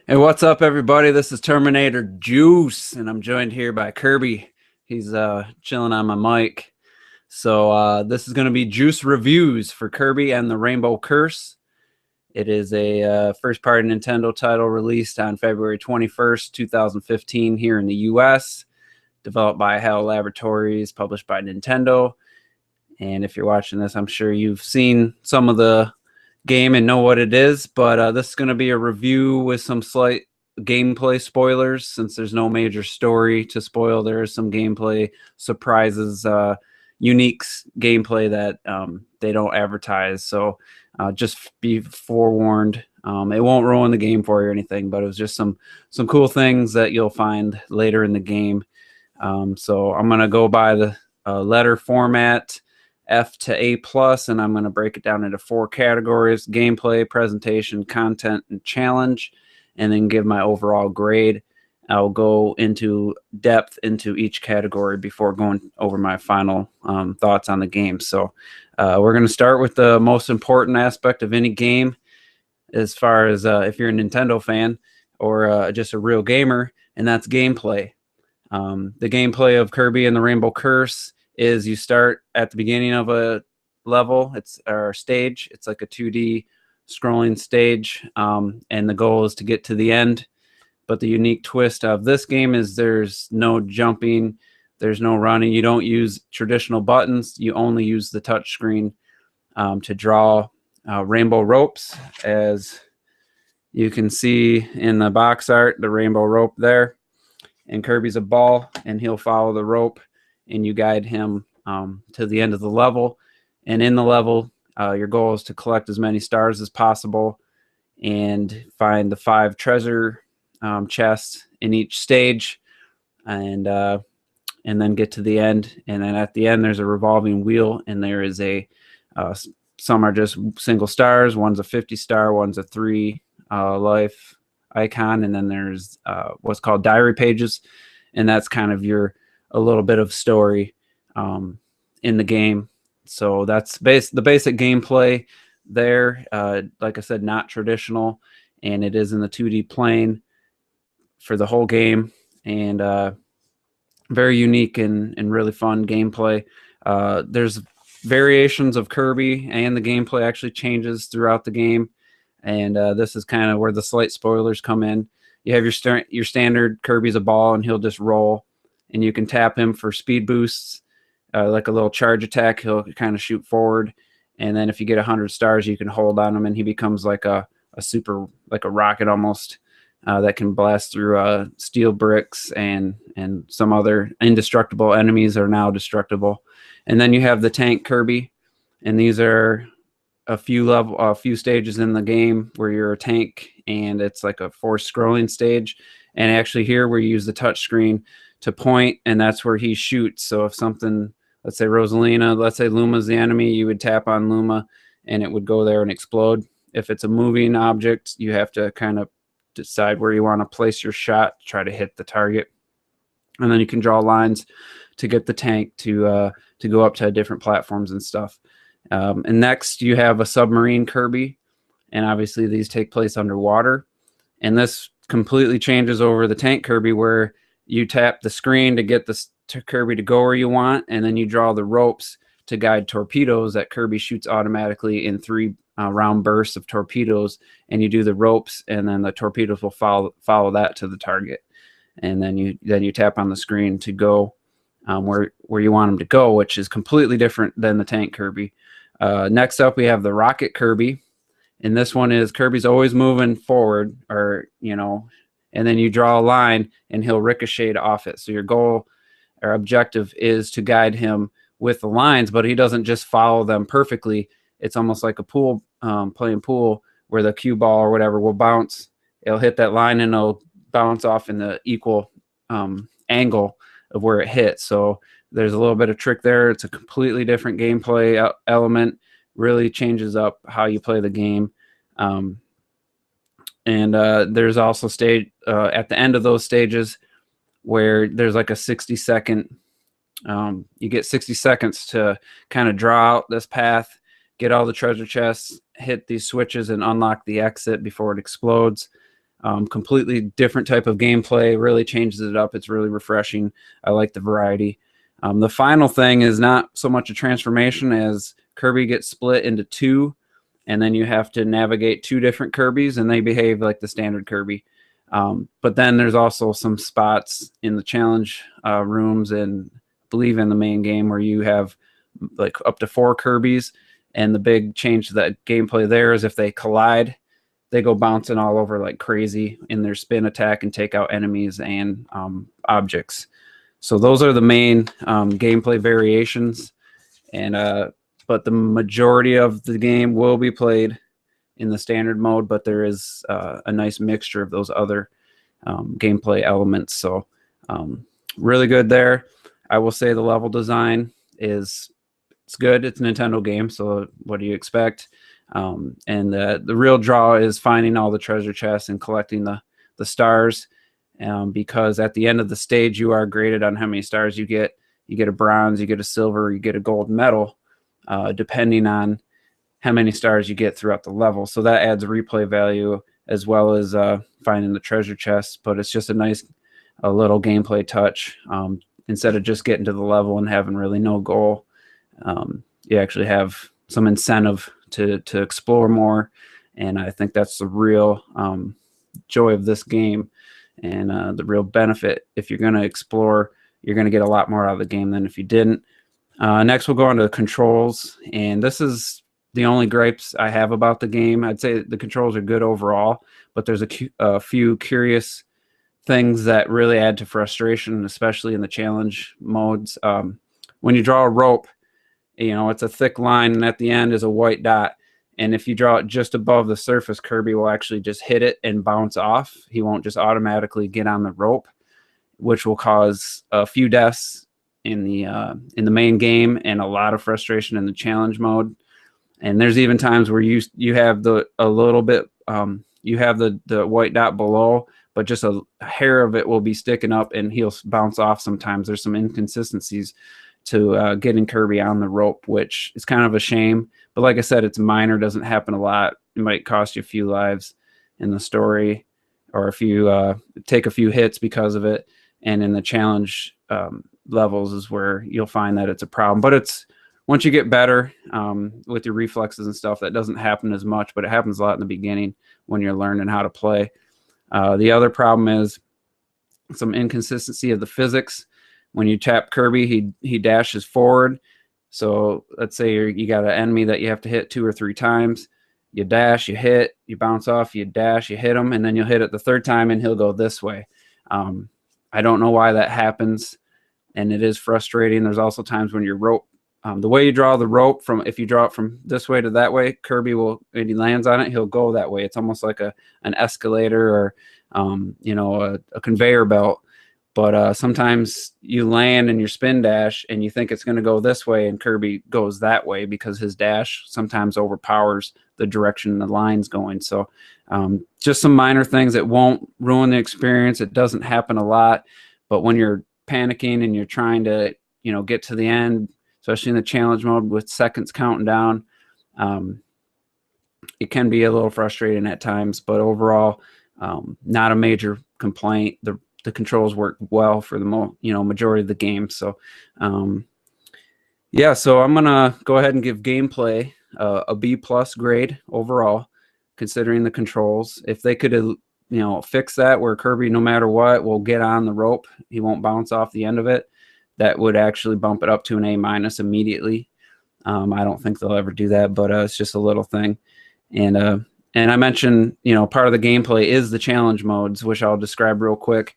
Hey, what's up, everybody? This is Terminator Juice, and I'm joined here by Kirby. He's chilling on my mic. So this is going to be Juice reviews for Kirby and the Rainbow Curse. It is a first-party Nintendo title released on February 21st, 2015 here in the U.S., developed by HAL Laboratories, published by Nintendo. And if you're watching this, I'm sure you've seen some of the game and know what it is, but this is going to be a review with some slight gameplay spoilers. Since there's no major story to spoil, there is some gameplay surprises, unique gameplay that they don't advertise. So just be forewarned. It won't ruin the game for you or anything, but it was just some cool things that you'll find later in the game. So I'm going to go by the letter format, F to A plus, and I'm going to break it down into 4 categories: gameplay, presentation, content, and challenge, and then give my overall grade. I'll go into depth into each category before going over my final thoughts on the game. So we're going to start with the most important aspect of any game, as far as if you're a Nintendo fan or just a real gamer, and that's gameplay. The gameplay of Kirby and the Rainbow Curse is you start at the beginning of a level, or stage. It's like a 2D scrolling stage, and the goal is to get to the end. But the unique twist of this game is there's no jumping, there's no running. You don't use traditional buttons. You only use the touch screen to draw rainbow ropes, as you can see in the box art, the rainbow rope there. And Kirby's a ball, and he'll follow the rope, and you guide him to the end of the level. And in the level, your goal is to collect as many stars as possible and find the 5 treasure chests in each stage, and then get to the end. And then at the end, there's a revolving wheel, and there is some are just single stars. One's a 50 star, one's a 3 life icon, and then there's what's called diary pages, and that's kind of a little bit of story in the game. So that's the basic gameplay there. Like I said, not traditional, and it is in the 2D plane for the whole game, and very unique and really fun gameplay. There's variations of Kirby, and the gameplay actually changes throughout the game. And this is kind of where the slight spoilers come in. You have your standard Kirby's a ball, and he'll just roll, and you can tap him for speed boosts, like a little charge attack. He'll kind of shoot forward, and then if you get 100 stars, you can hold on him, and he becomes like a super, like a rocket almost, that can blast through steel bricks, and some other indestructible enemies are now destructible. And then you have the tank Kirby, and these are a few stages in the game where you're a tank, and it's like a forced scrolling stage. And actually here we use the touch screen to point, and that's where he shoots. So if something, let's say Rosalina, let's say Luma's the enemy, you would tap on Luma and it would go there and explode. If it's a moving object, you have to kind of decide where you want to place your shot to try to hit the target. And then you can draw lines to get the tank to go up to different platforms and stuff. And next you have a submarine Kirby, and obviously these take place underwater. And this completely changes over the tank Kirby, where you tap the screen to get the Kirby to go where you want, and then you draw the ropes to guide torpedoes that Kirby shoots automatically in 3 round bursts of torpedoes. And you do the ropes, and then the torpedoes will follow that to the target. And then you tap on the screen to go where you want them to go, which is completely different than the tank Kirby. Next up, we have the rocket Kirby, and this one is Kirby's always moving forward, and then you draw a line, and he'll ricochet off it. So your goal or objective is to guide him with the lines, but he doesn't just follow them perfectly. It's almost like a pool, playing pool, where the cue ball or whatever will bounce. It'll hit that line, and it'll bounce off in the equal angle of where it hits. So there's a little bit of trick there. It's a completely different gameplay element. Really changes up how you play the game. And there's also at the end of those stages where there's like a 60-second. You get 60 seconds to kind of draw out this path, get all the treasure chests, hit these switches, and unlock the exit before it explodes. Completely different type of gameplay, really changes it up. It's really refreshing. I like the variety. The final thing is not so much a transformation as Kirby gets split into two, and then you have to navigate two different Kirbys, and they behave like the standard Kirby. But then there's also some spots in the challenge rooms and I believe in the main game where you have like up to 4 Kirbys, and the big change to that gameplay there is if they collide, they go bouncing all over like crazy in their spin attack and take out enemies and objects. So those are the main gameplay variations, and but the majority of the game will be played in the standard mode, but there is a nice mixture of those other gameplay elements. So really good there. I will say the level design it's good. It's a Nintendo game, so what do you expect? And the real draw is finding all the treasure chests and collecting the stars, because at the end of the stage you are graded on how many stars you get. You get a bronze, you get a silver, you get a gold medal, depending on how many stars you get throughout the level. So that adds replay value as well as finding the treasure chests. But it's just a little gameplay touch. Instead of just getting to the level and having really no goal, you actually have some incentive to explore more. And I think that's the real joy of this game, and the real benefit. If you're going to explore, you're going to get a lot more out of the game than if you didn't. Next, we'll go on to the controls, and this is the only gripes I have about the game. I'd say the controls are good overall, but there's a few curious things that really add to frustration, especially in the challenge modes. When you draw a rope, it's a thick line, and at the end is a white dot. And if you draw it just above the surface, Kirby will actually just hit it and bounce off. He won't just automatically get on the rope, which will cause a few deaths in the main game and a lot of frustration in the challenge mode. And there's even times where you have a little bit you have the white dot below, but just a hair of it will be sticking up and he'll bounce off sometimes. There's some inconsistencies to getting Kirby on the rope, which is kind of a shame. But like I said, it's minor, doesn't happen a lot. It might cost you a few lives in the story, or if you take a few hits because of it. And in the challenge levels is where you'll find that it's a problem. But it's once you get better with your reflexes and stuff, that doesn't happen as much, but it happens a lot in the beginning when you're learning how to play. The other problem is some inconsistency of the physics. When you tap Kirby, he dashes forward. So let's say you got an enemy that you have to hit 2 or 3 times. You dash, you hit, you bounce off, you dash, you hit him, and then you'll hit it the 3rd time and he'll go this way. I don't know why that happens, and it is frustrating. There's also times when your rope, the way you draw the rope, if you draw it from this way to that way, Kirby will, when he lands on it, he'll go that way. It's almost like an escalator or a conveyor belt. But sometimes you land in your spin dash and you think it's going to go this way, and Kirby goes that way because his dash sometimes overpowers the direction the line's going. So just some minor things that won't ruin the experience. It doesn't happen a lot, but when you're panicking and you're trying to get to the end, especially in the challenge mode with seconds counting down, it can be a little frustrating at times. But overall, not a major complaint. The controls work well for the majority of the game. So yeah, so I'm gonna go ahead and give gameplay a B+ grade overall, considering the controls. If they could fix that where Kirby, no matter what, will get on the rope, he won't bounce off the end of it, that would actually bump it up to an A- immediately. I don't think they'll ever do that, but it's just a little thing. And I mentioned, part of the gameplay is the challenge modes, which I'll describe real quick.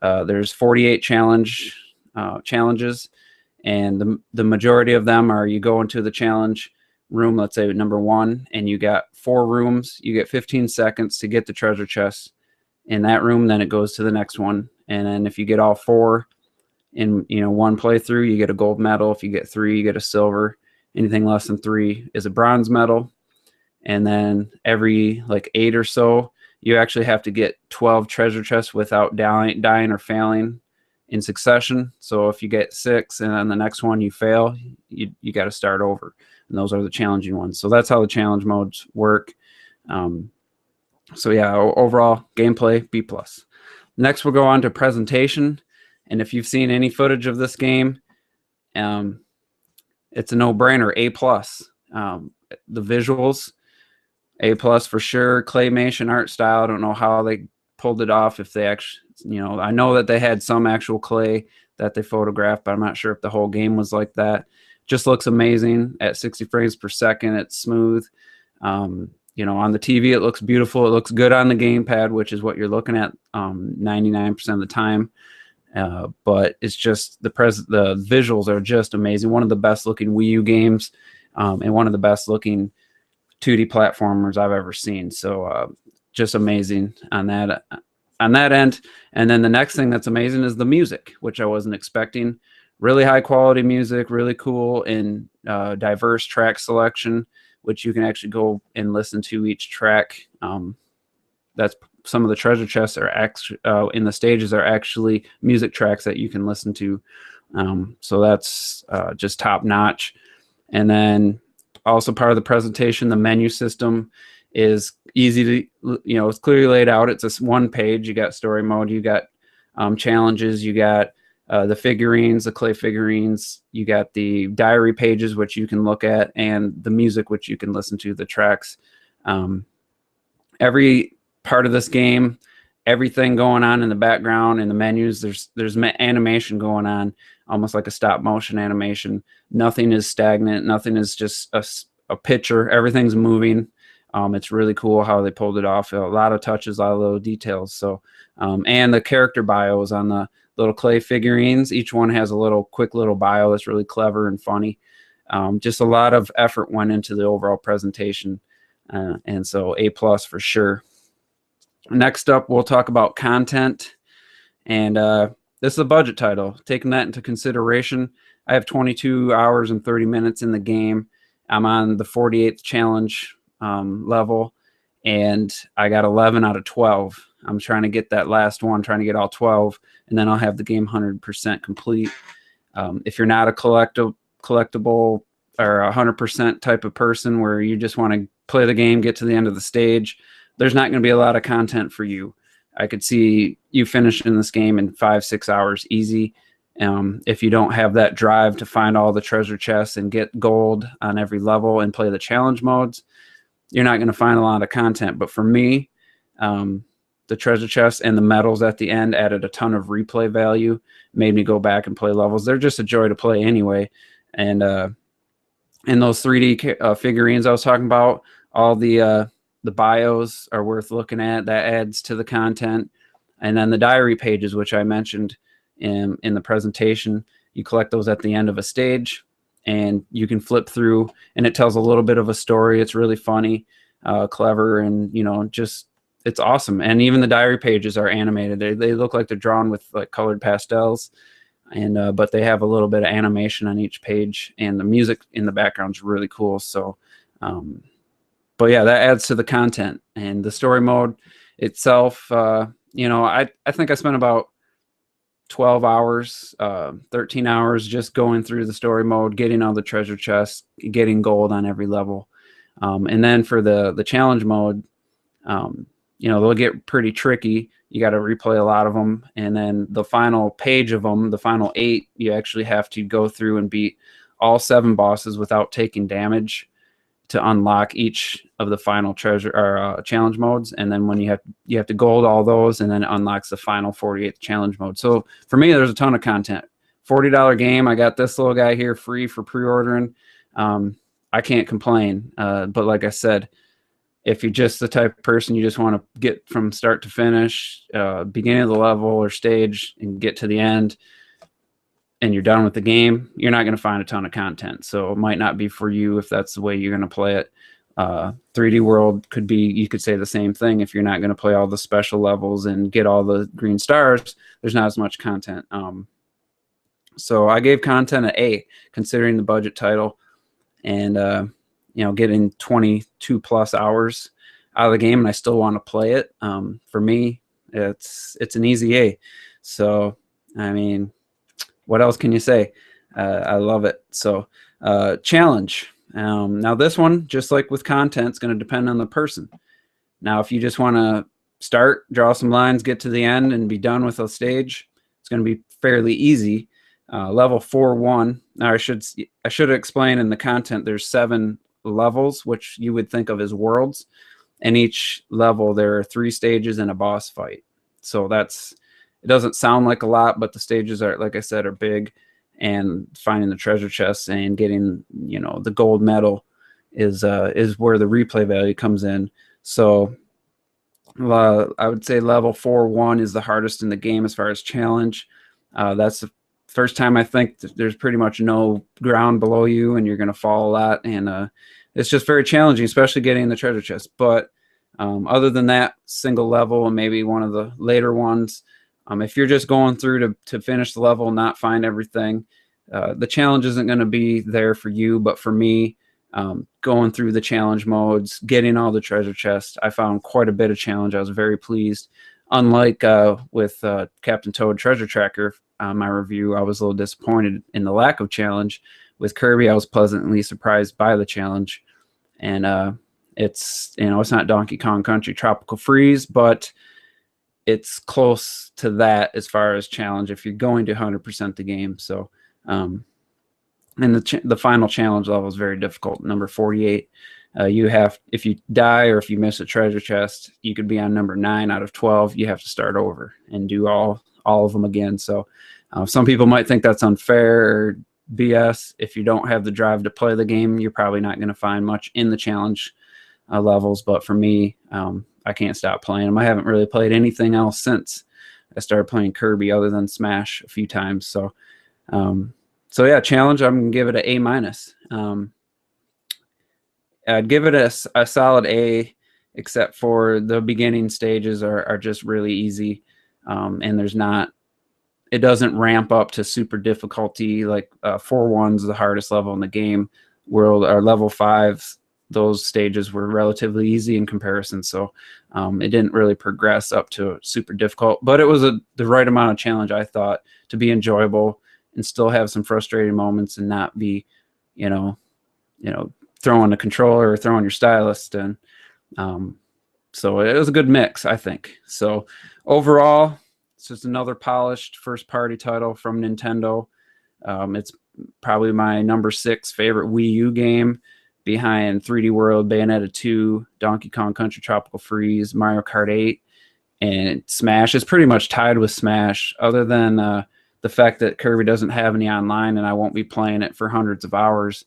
There's 48 challenges, and the majority of them are you go into the challenge room, let's say number 1, and you got 4 rooms. You get 15 seconds to get the treasure chest in that room. Then it goes to the next one, and then if you get all 4 in one playthrough, you get a gold medal. If you get 3, you get a silver. Anything less than 3 is a bronze medal. And then every 8 or so, you actually have to get 12 treasure chests without dying or failing in succession. So if you get 6 and then the next one you fail, you got to start over. And those are the challenging ones. So that's how the challenge modes work. So yeah, overall gameplay B plus. Next, we'll go on to presentation, and if you've seen any footage of this game, um, it's a no-brainer. A plus. The visuals, A plus for sure. Claymation art style. I don't know how they pulled it off. If they actually, I know that they had some actual clay that they photographed, but I'm not sure if the whole game was like that. Just looks amazing at 60 frames per second. It's smooth. On the TV, it looks beautiful. It looks good on the gamepad, which is what you're looking at 99% of the time. But it's just the visuals are just amazing. One of the best looking Wii U games, and one of the best looking 2D platformers I've ever seen. So just amazing on that end. And then the next thing that's amazing is the music, which I wasn't expecting. Really high quality music, really cool and diverse track selection, which you can actually go and listen to each track. That's some of the treasure chests are actually in the stages are actually music tracks that you can listen to. So that's just top notch. And then also part of the presentation, the menu system is easy to, it's clearly laid out. It's this one page. You got story mode, you got challenges, you got the figurines, the clay figurines, you got the diary pages, which you can look at, and the music, which you can listen to, the tracks. Every part of this game, everything going on in the background in the menus, there's animation going on, almost like a stop motion animation. Nothing is stagnant. Nothing is just a picture. Everything's moving. It's really cool how they pulled it off. A lot of touches, a lot of little details. So, and the character bios on the little clay figurines, each one has a quick little bio that's really clever and funny. Just a lot of effort went into the overall presentation. And so A plus for sure. Next up, we'll talk about content. And this is a budget title. Taking that into consideration, I have 22 hours and 30 minutes in the game. I'm on the 48th challenge level, and I got 11 out of 12. I'm trying to get that last one, trying to get all 12, and then I'll have the game 100% complete. If you're not a collectible or 100% type of person where you just want to play the game, get to the end of the stage, there's not going to be a lot of content for you. I could see you finishing this game in 5-6 hours easy. If you don't have that drive to find all the treasure chests and get gold on every level and play the challenge modes, you're not going to find a lot of content. But for me, the treasure chests and the medals at the end added a ton of replay value, made me go back and play levels. They're just a joy to play anyway. And those 3D figurines I was talking about, all the bios are worth looking at. That adds to the content. And then the diary pages, which I mentioned in the presentation, you collect those at the end of a stage, and you can flip through, and it tells a little bit of a story. It's really funny, clever, and just it's awesome. And even the diary pages are animated. They look like they're drawn with like colored pastels, and but they have a little bit of animation on each page, and the music in the background is really cool. So but yeah, that adds to the content. And the story mode itself, I think I spent about 12 hours, 13 hours just going through the story mode, getting all the treasure chests, getting gold on every level. And then for the challenge mode, they'll get pretty tricky. You got to replay a lot of them. And then the final page of them, the final 8, you actually have to go through and beat all 7 bosses without taking damage to unlock each of the final treasure or challenge modes. And then when you have to gold all those, and then it unlocks the final 48th challenge mode. So for me, there's a ton of content. $40 game. I got this little guy here free for pre-ordering. I can't complain. But like I said, if you're just the type of person you just want to get from start to finish, beginning of the level or stage and get to the end, and you're done with the game, you're not going to find a ton of content. So it might not be for you if that's the way you're going to play it. 3D World could be, you could say the same thing. If you're not going to play all the special levels and get all the green stars, there's not as much content. So I gave content an A, considering the budget title, and getting 22 plus hours out of the game, and I still want to play it. For me, it's an easy A. So I mean, what else can you say? I love it. So challenge. Now this one, just like with content, it's going to depend on the person. Now, if you just want to start, draw some lines, get to the end, and be done with a stage, it's going to be fairly easy. Level 4-1. Now, I should explain in the content. There's 7 levels, which you would think of as worlds. And each level, there are 3 stages and a boss fight. So it doesn't sound like a lot, but the stages are, like I said, are big. And finding the treasure chests and getting, the gold medal is where the replay value comes in. So I would say level 4-1 is the hardest in the game as far as challenge. That's the first time I think there's pretty much no ground below you, and you're going to fall a lot. And it's just very challenging, especially getting the treasure chest. But other than that, single level and maybe one of the later ones, if you're just going through to finish the level and not find everything, the challenge isn't going to be there for you. But for me, going through the challenge modes, getting all the treasure chests, I found quite a bit of challenge. I was very pleased. Unlike with Captain Toad Treasure Tracker, my review, I was a little disappointed in the lack of challenge. With Kirby, I was pleasantly surprised by the challenge. And it's not Donkey Kong Country Tropical Freeze, but it's close to that as far as challenge if you're going to 100% the game. So and the final challenge level is very difficult, number 48. If you die or if you miss a treasure chest, you could be on number 9 out of 12. You have to start over and do all of them again. So some people might think that's unfair or BS. If you don't have the drive to play the game, you're probably not going to find much in the challenge levels. But for me, I can't stop playing them. I haven't really played anything else since I started playing Kirby other than Smash a few times. So yeah, challenge, I'm going to give it an A-. I'd give it a solid A, except for the beginning stages are just really easy. And it doesn't ramp up to super difficulty. Like 4-1's the hardest level in the game. Level 5, those stages were relatively easy in comparison. So it didn't really progress up to super difficult, but it was the right amount of challenge, I thought, to be enjoyable and still have some frustrating moments and not be, throwing the controller or throwing your stylus. And so it was a good mix, I think. So overall, it's just another polished first-party title from Nintendo. It's probably my number 6 favorite Wii U game, behind 3D World, Bayonetta 2, Donkey Kong Country Tropical Freeze, Mario Kart 8, and Smash. Is pretty much tied with Smash, other than the fact that Kirby doesn't have any online and I won't be playing it for hundreds of hours.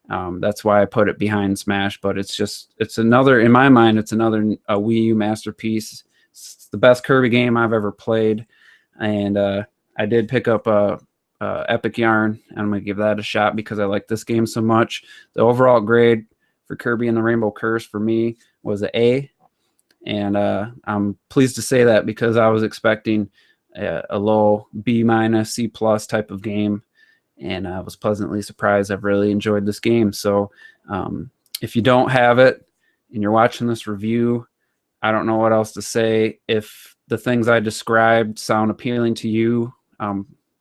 That's why I put it behind Smash. But in my mind, it's another Wii U masterpiece. It's the best Kirby game I've ever played. And I did pick up Epic Yarn, and I'm going to give that a shot because I like this game so much. The overall grade for Kirby and the Rainbow Curse for me was an A. And I'm pleased to say that because I was expecting a low B-, C+ type of game. And I was pleasantly surprised. I've really enjoyed this game. So if you don't have it and you're watching this review, I don't know what else to say. If the things I described sound appealing to you,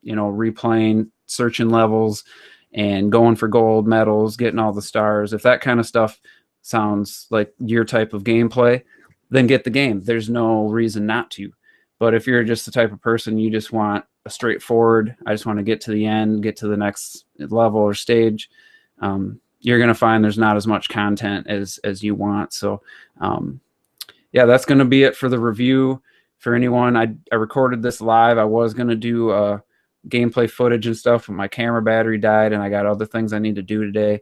replaying, searching levels, and going for gold medals, getting all the stars, if that kind of stuff sounds like your type of gameplay, then get the game. There's no reason not to. But if you're just the type of person you just want a straightforward, I just want to get to the end, get to the next level or stage, you're going to find there's not as much content as you want. So yeah, that's going to be it for the review. For anyone, I recorded this live. I was going to do gameplay footage and stuff, but my camera battery died and I got other things I need to do today.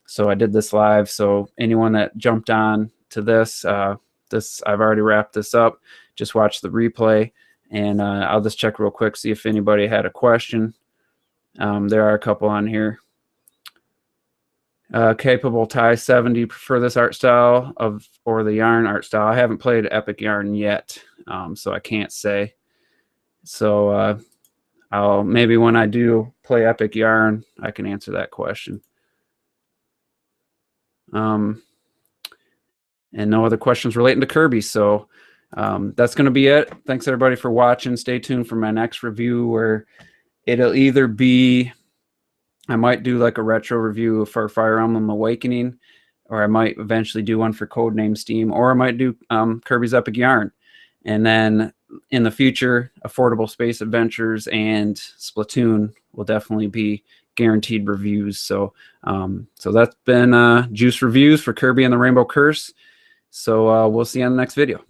So I did this live. So anyone that jumped on to this, I've already wrapped this up. Just watch the replay, and I'll just check real quick, see if anybody had a question. There are a couple on here. Capable Tie 70, prefer this art style or the yarn art style? I haven't played Epic Yarn yet, so I can't say. So maybe when I do play Epic Yarn, I can answer that question. And no other questions relating to Kirby. So that's going to be it. Thanks everybody for watching. Stay tuned for my next review, where it'll either be, I might do like a retro review for Fire Emblem Awakening, or I might eventually do one for Codename Steam, or I might do Kirby's Epic Yarn. And then in the future, Affordable Space Adventures and Splatoon will definitely be guaranteed reviews. So so that's been Juice Reviews for Kirby and the Rainbow Curse. So we'll see you on the next video.